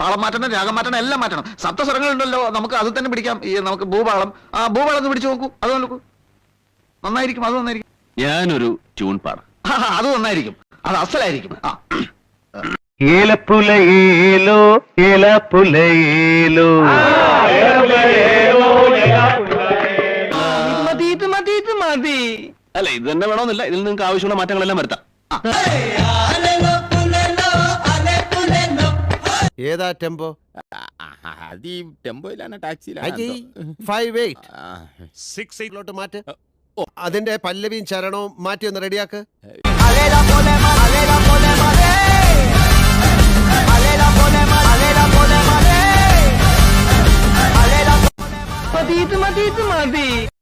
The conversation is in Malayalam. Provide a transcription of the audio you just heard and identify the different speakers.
Speaker 1: താളം മാറ്റണം, രാഗം മാറ്റണം, എല്ലാം മാറ്റണം. സപ്തസ്വരങ്ങളുണ്ടല്ലോ, നമുക്ക് അത് തന്നെ പിടിക്കാം. ഈ നമുക്ക് ഭൂപാളം, ആ ഭൂപാളം ഒന്ന് പിടിച്ചു നോക്കൂ. അത് നോക്കൂ, നന്നായിരിക്കും, അത് നന്നായിരിക്കും.
Speaker 2: ഞാനൊരു ട്യൂൺ പാടാം.
Speaker 1: അത് നന്നായിരിക്കും, അത് അസലായിരിക്കും.
Speaker 3: ഏലപ്പുലയേലോ ഏലപ്പുലയേലോ
Speaker 1: മതി.
Speaker 2: അല്ല, ഇത് തന്നെ വേണമെന്നില്ല, ഇതിൽ നിങ്ങൾക്ക് ആവശ്യമുള്ള മാറ്റങ്ങളെല്ലാം വരുത്താം.
Speaker 4: ഏതാ ടെമ്പോ?
Speaker 5: അത് ഈ ടെമ്പോയിലാണ്, ടാക്സിയിലാണ്.
Speaker 4: 5-8 മാറ്റ്. അതിന്റെ പല്ലവിയും ചരണവും മാറ്റി ഒന്ന് റെഡിയാക്ക്.
Speaker 1: മതി.